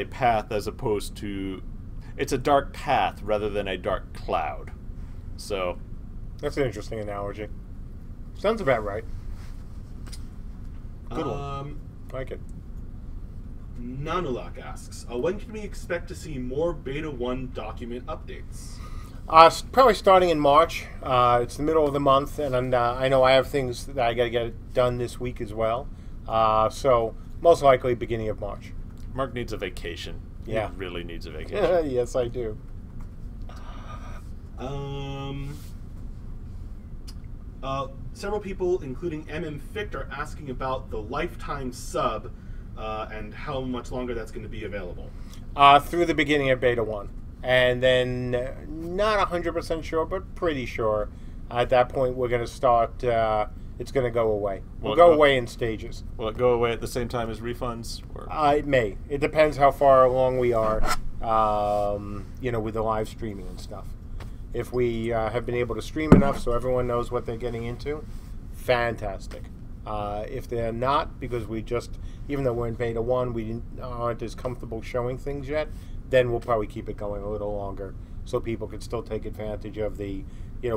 path as opposed to, it's a dark path rather than a dark cloud. So that's an interesting analogy. Sounds about right. Good one. Like it. Nanulak asks, when can we expect to see more Beta 1 document updates? Probably starting in March. It's the middle of the month, and I know I have things that I got to get done this week as well. So most likely beginning of March. Mark needs a vacation. Yeah. He really needs a vacation. Yes, I do. Several people, including MM Fict, are asking about the lifetime sub and how much longer that's going to be available. Through the beginning of Beta 1. And then, not 100% sure, but pretty sure, at that point we're going to start, it's going to go away. We'll go away in stages. Will it go away at the same time as refunds? Or? It may. It depends how far along we are, with the live streaming and stuff. If we have been able to stream enough so everyone knows what they're getting into, fantastic. If they're not, because we just, even though we're in Beta 1, we aren't as comfortable showing things yet, then we'll probably keep it going a little longer so people can still take advantage of the,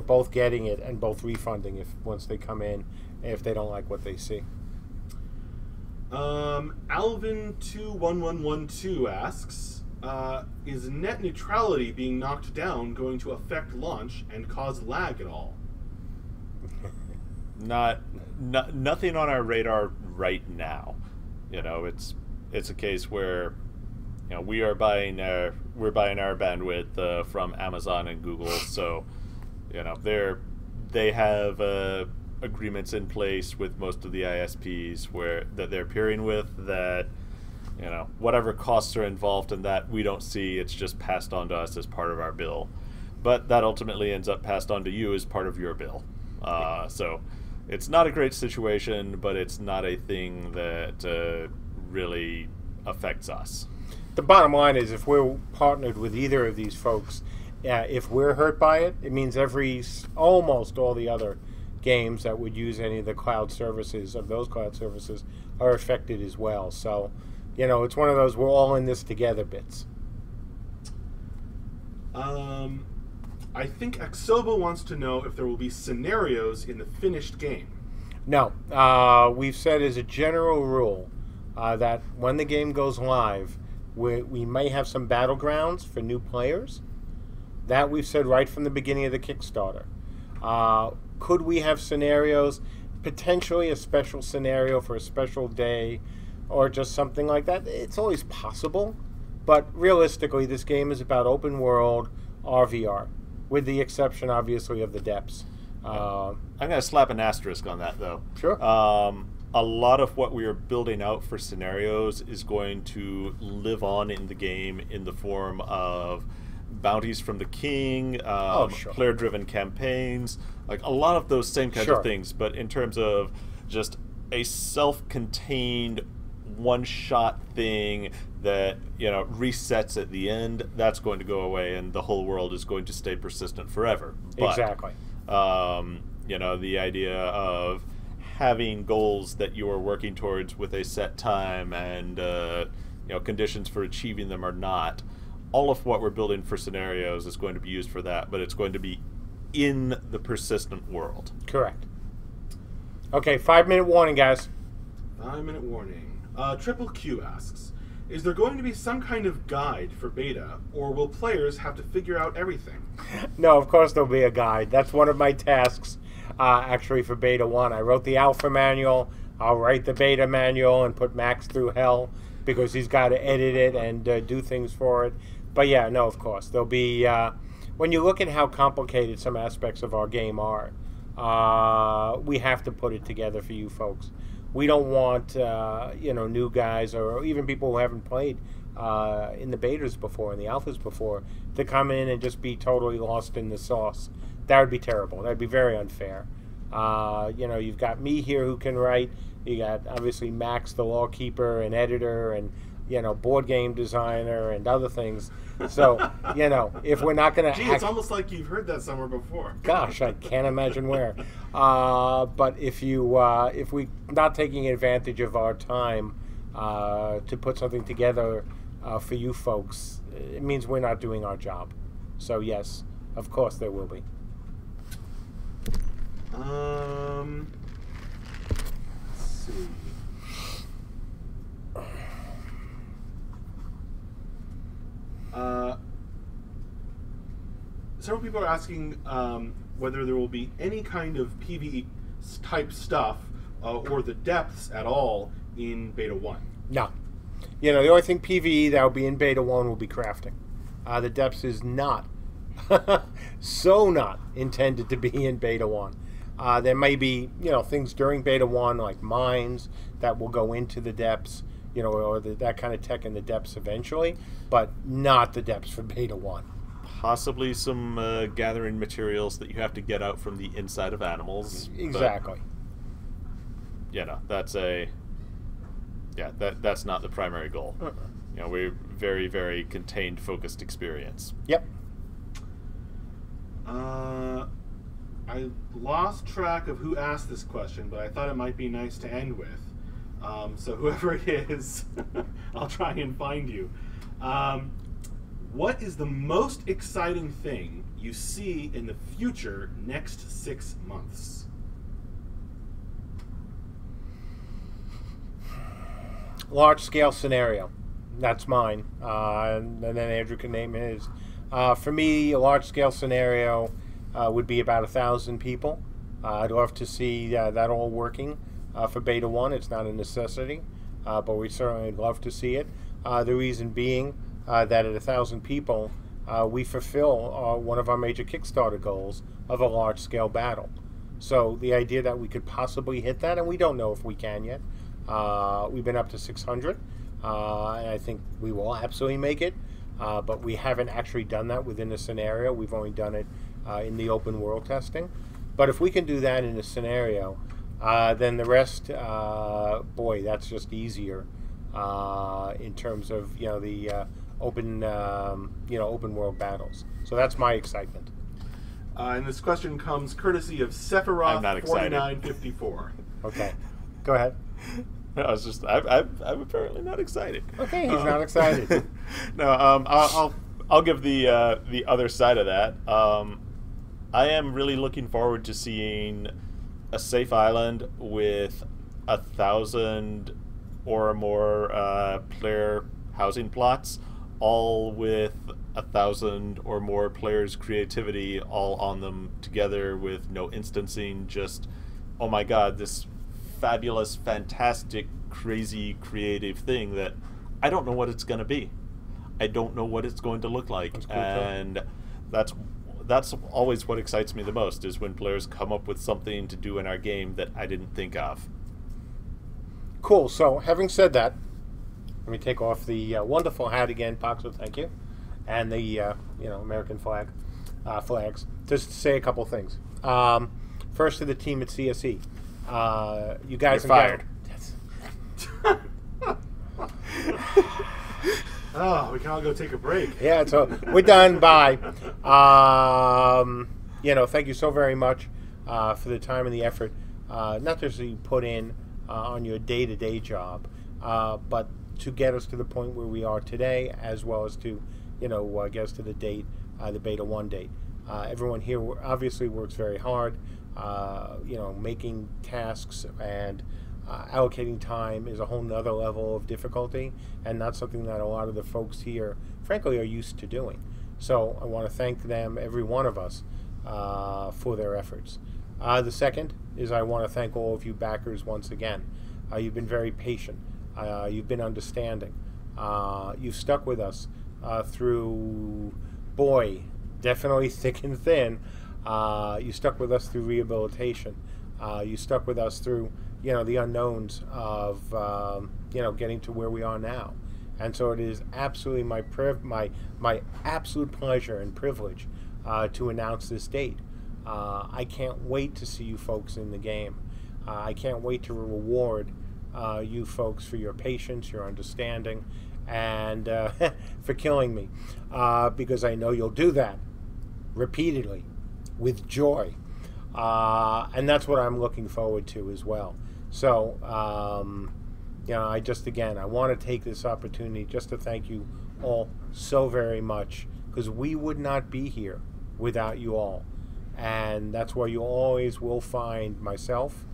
both getting it and both refunding once they come in if they don't like what they see. Alvin21112 asks, is net neutrality being knocked down going to affect launch and cause lag at all? Nothing on our radar right now. It's a case where we're buying our bandwidth from Amazon and Google, so they have agreements in place with most of the ISPs that they're peering with, that whatever costs are involved in that we don't see. It's just passed on to us as part of our bill, but that ultimately ends up passed on to you as part of your bill. So it's not a great situation, but it's not a thing that really affects us. The bottom line is, if we're partnered with either of these folks, if we're hurt by it, it means almost all the other games that would use any of the cloud services, of those cloud services, are affected as well. So, it's one of those we're all in this together bits. I think Axoba wants to know if there will be scenarios in the finished game. No. We've said as a general rule that when the game goes live, we may have some battlegrounds for new players. That we've said right from the beginning of the Kickstarter. Could we have scenarios, potentially a special scenario for a special day, or just something like that? It's always possible, but realistically, this game is about open world RVR, with the exception, obviously, of the depths. I'm going to slap an asterisk on that, though. Sure. A lot of what we are building out for scenarios is going to live on in the game in the form of bounties from the king, sure. player-driven campaigns, like a lot of those same kinds of things, but in terms of just a self-contained one-shot thing that resets at the end, that's going to go away, and the whole world is going to stay persistent forever. But, exactly. The idea of having goals that you are working towards with a set time and conditions for achieving them or not, all of what we're building for scenarios is going to be used for that, but it's going to be in the persistent world. Correct. Okay, 5-minute warning, guys. 5-minute warning. Triple Q asks, is there going to be some kind of guide for beta, or will players have to figure out everything? No, of course there'll be a guide. That's one of my tasks, actually, for Beta 1. I wrote the Alpha manual. I'll write the Beta manual and put Max through hell because he's got to edit it and do things for it. But yeah, no, of course there'll be. When you look at how complicated some aspects of our game are, we have to put it together for you folks. We don't want new guys or even people who haven't played in the betas before, in the alphas before, to come in and just be totally lost in the sauce. That would be terrible. That would be very unfair. You've got me here who can write. You got obviously Max, the law keeper and editor, and board game designer and other things. So if we're not going to, it's almost like you've heard that somewhere before. Gosh, I can't imagine where. But if we're not taking advantage of our time to put something together for you folks, it means we're not doing our job. So yes, of course there will be. Let's see. Several people are asking whether there will be any kind of PvE type stuff or the depths at all in Beta 1. No. The only thing PvE that will be in Beta 1 will be crafting. The depths is not, so not intended to be in Beta 1. There may be, things during Beta 1 like mines that will go into the depths, or that kind of tech in the depths eventually, but not the depths for Beta 1. Possibly some gathering materials that you have to get out from the inside of animals. Exactly. That's that's not the primary goal. We're very, very contained, focused experience. Yep. I lost track of who asked this question, but I thought it might be nice to end with. So whoever it is, I'll try and find you. What is the most exciting thing you see in the future next 6 months? Large scale scenario. That's mine. And then Andrew can name his. For me, a large scale scenario would be about 1,000 people. I'd love to see that all working for Beta 1. It's not a necessity, but we certainly love to see it. The reason being that at 1,000 people, we fulfill one of our major Kickstarter goals of a large-scale battle. So the idea that we could possibly hit that, and we don't know if we can yet. We've been up to 600, and I think we will absolutely make it, but we haven't actually done that within a scenario. We've only done it in the open world testing. But if we can do that in a scenario, then the rest, boy, that's just easier in terms of the open world battles. So that's my excitement. And this question comes courtesy of Sephiroth 4954. Okay, go ahead. I'm apparently not excited. Okay, he's not excited. No, I'll give the other side of that. I am really looking forward to seeing a safe island with 1,000 or more player housing plots, all with 1,000 or more players' creativity all on them together with no instancing, just, oh my god, this fabulous, fantastic, crazy, creative thing that I don't know what it's going to be. I don't know what it's going to look like. That's cool, and that's always what excites me the most, is when players come up with something to do in our game that I didn't think of. Cool. So, having said that, let me take off the wonderful hat again, Paxo, thank you, and the American flags. Just to say a couple things. First, to the team at CSE, you guys You're fired. Oh, we can all go take a break. Yeah, so we're done. Bye. Thank you so very much for the time and the effort, not just that you put in on your day-to-day job, but to get us to the point where we are today, as well as to, get us to the date, the Beta 1 date. Everyone here obviously works very hard. Making tasks and allocating time is a whole nother level of difficulty, and not something that a lot of the folks here, frankly, are used to doing. So I want to thank them, every one of us, for their efforts. The second is I want to thank all of you backers once again. You've been very patient. You've been understanding. You've stuck with us through, boy, definitely thick and thin. You stuck with us through rehabilitation. You stuck with us through, the unknowns of, getting to where we are now. And so it is absolutely my absolute pleasure and privilege to announce this date. I can't wait to see you folks in the game. I can't wait to reward you folks for your patience, your understanding, and for killing me, because I know you'll do that repeatedly with joy. And that's what I'm looking forward to as well. So, I want to take this opportunity just to thank you all so very much, because we would not be here without you all. And that's why you always will find myself,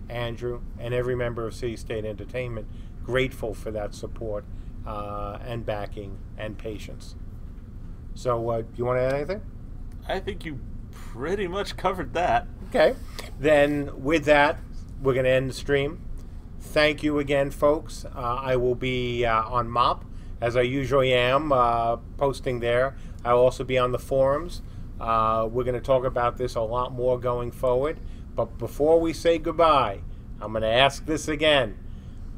Andrew, and every member of City State Entertainment grateful for that support and backing and patience. So, you want to add anything? I think you pretty much covered that. Okay. Then with that, we're going to end the stream. Thank you again, folks. I will be on MOP, as I usually am, posting there. I'll also be on the forums. We're going to talk about this a lot more going forward. But before we say goodbye, I'm going to ask this again.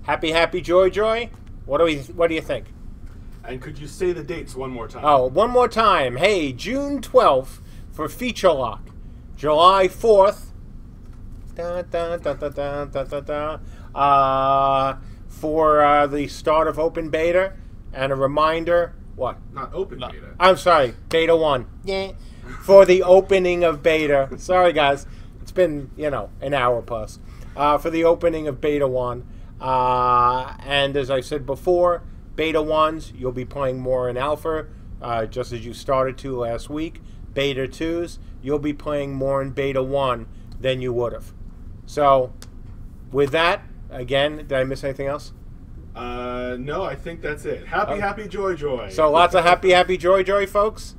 Happy, happy, joy, joy? What do you think? And could you say the dates one more time? Oh, one more time. Hey, June 12th for Feature Lock. July 4th. For the start of open beta, and a reminder, what? Not open beta. I'm sorry, beta 1. Yeah. For the opening of beta. Sorry, guys. It's been, an hour plus. For the opening of beta 1. And as I said before, beta 1s, you'll be playing more in alpha, just as you started to last week. Beta 2s, you'll be playing more in beta 1 than you would have. So, with that, again, did I miss anything else? No, I think that's it. Happy, happy, joy, joy. So lots of happy, happy, joy, joy, folks.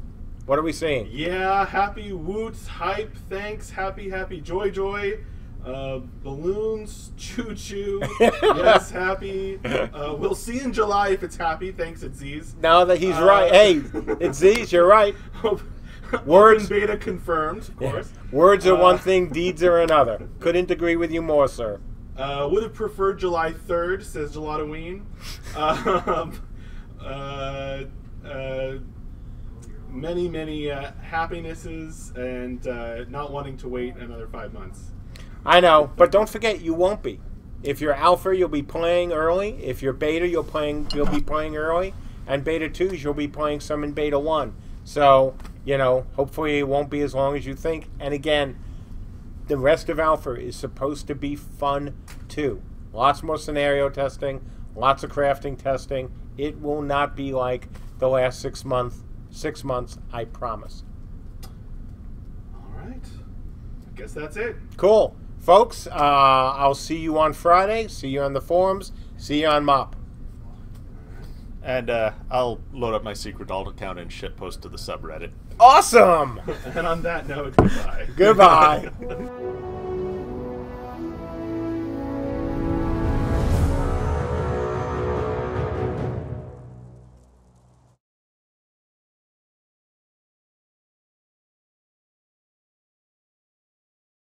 What are we seeing? Yeah, happy, woots, hype, thanks, happy, happy, joy, joy. Balloons, choo choo. Yes, happy. We'll see in July if it's happy. Thanks, it's Z's. Now that he's right. Hey, it's Z's, you're right. Words beta confirmed, of course. Words are one thing, deeds are another. Couldn't agree with you more, sir. Would have preferred July 3rd, says Gelatoween. Many, many happinesses and not wanting to wait another 5 months. I know, but don't forget, you won't be. If you're alpha, you'll be playing early. If you're beta, you'll be playing early. And beta 2s, you'll be playing some in beta 1. So, hopefully it won't be as long as you think. And again, the rest of alpha is supposed to be fun too. Lots more scenario testing, lots of crafting testing. It will not be like the last 6 months, I promise. All right. I guess that's it. Cool. Folks, I'll see you on Friday. See you on the forums. See you on MOP. And I'll load up my secret alt account and shitpost to the subreddit. Awesome! And on that note, goodbye. Goodbye.